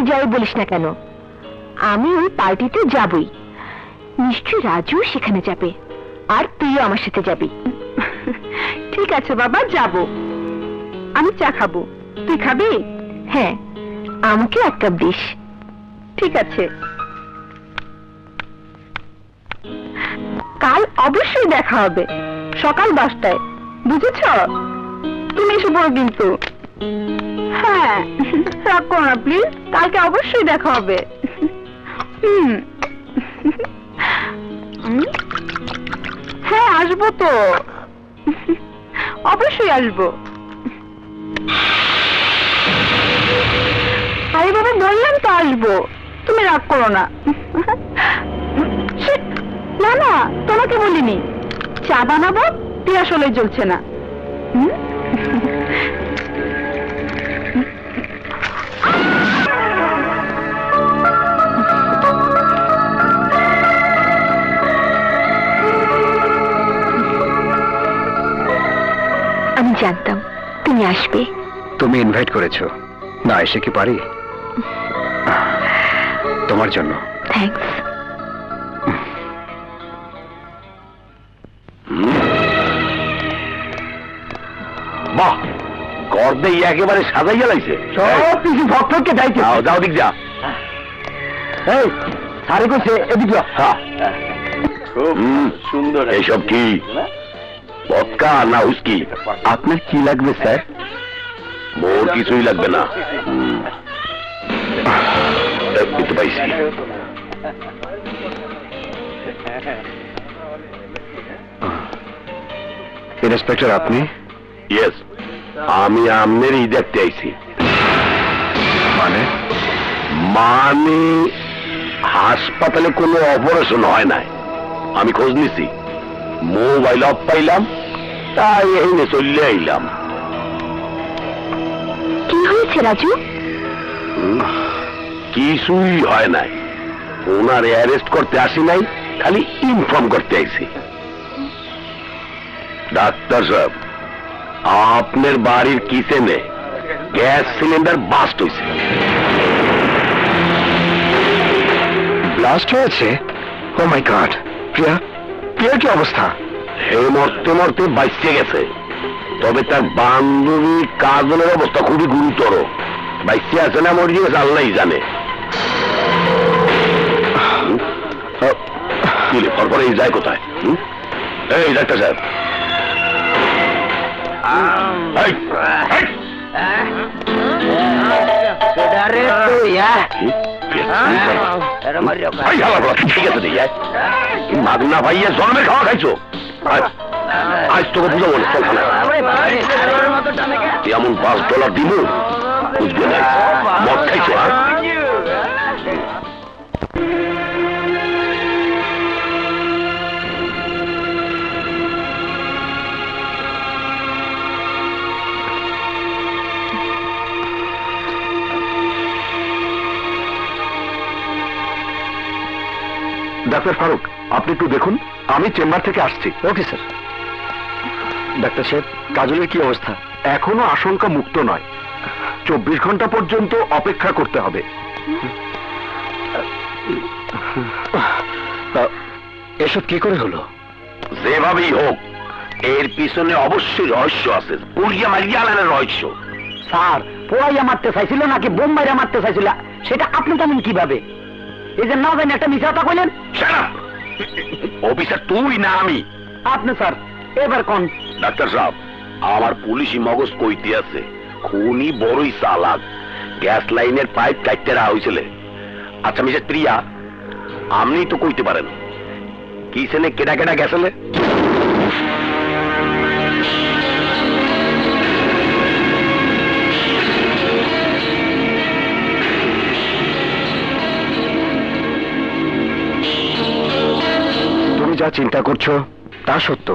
যাই বলিস না কেন, আমি ওই পার্টিতে যাবই। নিশ্চয়ই রাজু সেখানে যাবে, আর তুইও আমার সাথে যাবি। ঠিক আছে বাবা, যাব। আমি চা খাবো, তুই খাবি? হ্যাঁ, আমাকে এক কাপ দিস। ঠিক আছে, কাল অবশ্যই দেখা হবে সকাল 10টায়, বুঝেছ? তুমি এসে পড়ো কিন্তু। হ্যাঁ, রাগ করো না প্লিজ, কালকে অবশ্যই দেখা হবে। হ্যাঁ, আসবো তো, অবশ্যই আসবো। আরে বাবা, বললাম তো আসবো, তুমি রাগ করো না। না না, তোমাকে বলিনি। চা বানাবো, তুই আসলে জ্বলছে না। আমি জানতাম তুমি আসবে। তুমি ইনভাইট করেছো, না এসে কি পারি? তোমার জন্য থ্যাঙ্কস। বাহ, গর্দে একেবারে সাজাইয়া লাইছে। সব কিছু ভক্তকে যাইতে যাও, দিক যা। এই সারে কইছে এদিকে খুব সুন্দর। এইসব কি ভদকা না হুস্কি? আপনার কি লাগবে স্যার? মোর কিছুই লাগবে না। একটু পাইছি। ইন্সপেক্টর আপনি? ইয়েস, আমি আমনেরই দেখতে আইছি। মানে? মানে হাসপাতালে কোনো অপারেশন হয় নাই, আমি খোঁজ নিছি, মোবাইল অফ পাইলাম, তাই এখানে চলে আইলাম। কি হয়েছে রাজু? কিছুই হয় নাই, ওনার অ্যারেস্ট করতে আসি নাই, খালি ইনফর্ম করতে আইছি। ডাক্তার সাহেব, আপনার বাড়ির কিচেনে গ্যাস সিলিন্ডার বাস্ট হয়েছে। ব্লাস্ট হয়েছে? ও মাই গড! প্রিয়া, প্রিয়ার কি অবস্থা? হে মরতে মরতে বাইচে গেছে, তবে তার বান্ধবী কাজলের অবস্থা খুবই গুরুতর। বাইচে আছে না মরে গেছে আল্লাহই জানে। তারপরে এই যায় কোথায়? এই ডাক্তার সাহেব, ঠিক আছে, মাগনা ভাইয়া জন্মের খাওয়া খাইছো, আজ তোকে বুঝাবো না। চল এমন $5 দিব, বুঝবে না। মদ খাইছো? ডাক্তার ফারুক, আপনি একটু দেখুন, আমি চেম্বার থেকে আসছি। Okay sir. ডাক্তার সাহেব, কাজলের কি অবস্থা? এখনো আশঙ্কা মুক্ত নয়, 24 ঘন্টা পর্যন্ত অপেক্ষা করতে হবে। এসব কি করে হলো? যেভাবেই হোক, এর পিছনে অবশ্যই রহস্য আছে। পুড়িয়া মারিয়া আলানের রহস্য। স্যার, পোড়াইয়া মারতে চাইছিল নাকি বোম মাইরা মারতে চাইছিল, সেটা আপনি জানেন কিভাবে? এই যে না জানি একটা মিথ্যা কথা কইলেন। অফিসার তুই না আমি? আপনি স্যার, এবার কোন? ডাক্তার সাহেব, আমার পুলিশি মগজ কইতে আছে, খুনি বড়ই চালাক, গ্যাস লাইনের পাইপ কাটতে রাখা হয়েছিল। আচ্ছা মিসেস প্রিয়া, আপনি তো কইতে পারেন কিসেনে কেডা কেডা গেছিলে? তুমি যা চিন্তা করছো তা সত্য,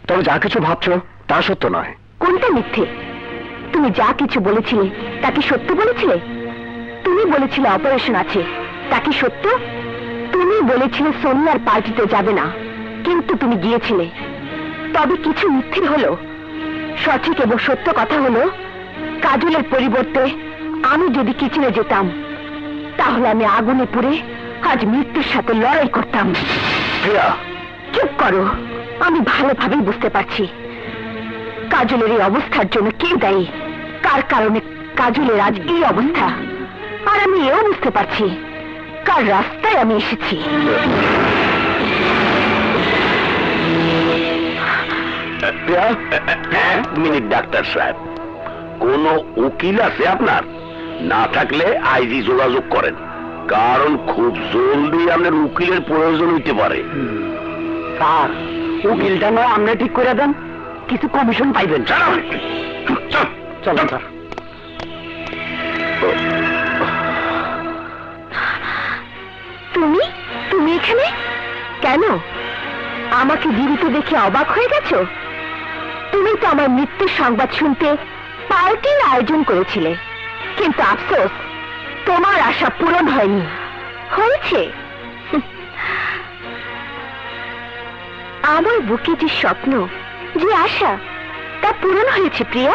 তবে যা কিছু ভাবছো তা সত্য নয়। কোনটা মিথ্যে? তুমি যা কিছু বলেছিলে তা কি সত্য বলেছিলে? তুমি বলেছিলে অপারেশন আছে, তা কি সত্য? তুমি বলেছিলে সোনিয়ার পার্টিতে যাবে না, কিন্তু তুমি গিয়েছিলে। তবে কিছু মিথ্যে হলো। সঠিক এবং সত্য কথা হলো, কাজলের পরিবর্তে আমি যদি কিচেনে যেতাম তাহলে আমি আগুনে পুড়ে আজ মৃত্যুর সাথে লড়াই করতাম। প্রিয়া, চুপ করো। আমি ভালোভাবেই বুঝতে পারছি কাজলের এই অবস্থার জন্য কে দায়ী, কার কারণে কাজলের আজ এই অবস্থা। আর আমি এও বুঝতে পারছি কার রাস্তায় আমি এসেছি। প্রিয়া, এক মিনিট ডাক্তার সাহেব, কোন উকিল আছে আপনার? না থাকলে আইজি যোগাযোগ করেন, কারণ খুব জলদি আপনার উকিলের প্রয়োজন হইতে পারে। স্যার, উকিলটা নয় আপনি ঠিক করে দেন, কিছু কমিশন পাইবেন। চলেন স্যার। তুমি তুমি এখানে কেন? আমাকে জীবিত দেখে অবাক হয়ে গেছো? তুমি তো আমার মৃত্যুর সংবাদ শুনতে পার্টির আয়োজন করেছিলে, কিন্তু আফসোস তোমার আশা পূরণ হয়নি। হয়েছে আমার বুকে যে স্বপ্ন, যে আশা, তা পূরণ হয়েছে প্রিয়া।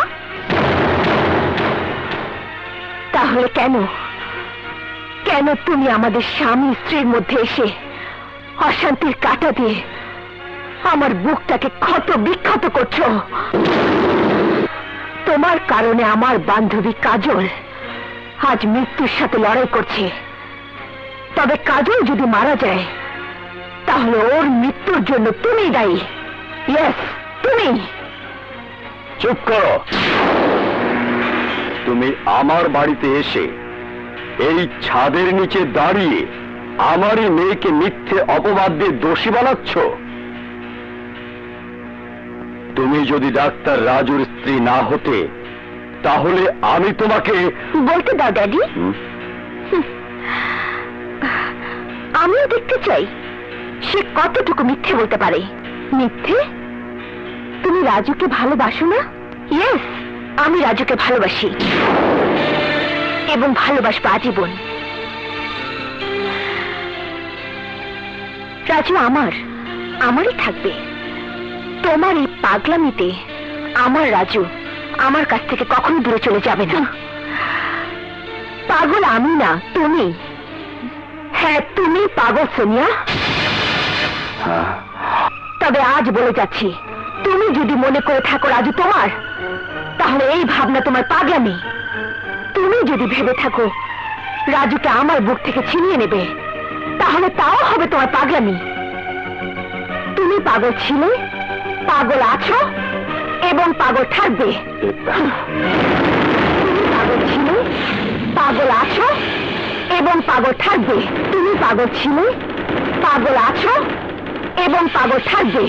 তাহলে কেন কেন তুমি আমাদের স্বামী স্ত্রীর মধ্যে এসে অশান্তির কাঁটা দিয়ে আমার বুকটাকে ক্ষত বিক্ষত করছো? তোমার কারণে আমার বান্ধবী কাজল আজ মৃত্যুর সাথে লড়াই করছে। তবে কাজল যদি মারা যায় তাহলে ওর মৃত্যুর জন্য তুমি দায়ী। ইয়েস, তুমি। চুপ করো। তুমি আমার বাড়িতে এসে এই ছাদের নিচে দাঁড়িয়ে আমারই মেয়েকে মিথ্যে অপবাদ দিয়ে দোষী বানাচ্ছ। তুমি যদি ডাক্তার রাজুর স্ত্রী না হতে তাহলে আমি তোমাকে বলতে দাও ড্যাডি। আমিও দেখতে চাই সে কতটুকু মিথ্যে বলতে পারে। মিথ্যে? তুমি রাজুকে ভালোবাসো না? ইয়েস, আমি রাজুকে ভালোবাসি এবং ভালোবাসবো আজীবন। রাজু আমারই থাকবে। তোমার এই পাগলামিতে আমার রাজু আমার কাছ থেকে কখনো দূরে চলে যাবে না। পাগল আমি না, তুমি। হ্যাঁ, তুমি পাগল সোনিয়া। তবে আজ বলে যাচ্ছি, তুমি যদি মনে করে থাকো রাজু তোমার, তাহলে এই ভাবনা তোমার পাগলামি। তুমি যদি ভেবে থাকো রাজুকে আমার বুক থেকে ছিনিয়ে নেবে, তাহলে তাও হবে তোমার পাগলামি। তুমি পাগল ছিলে, পাগল আছো এবং পাগল থাকবে। তুমি পাগল ছিলে, পাগল আছো এবং পাগল থাকবে। তুমি পাগল ছিলে, পাগল আছো এবং পাগল থাকবে।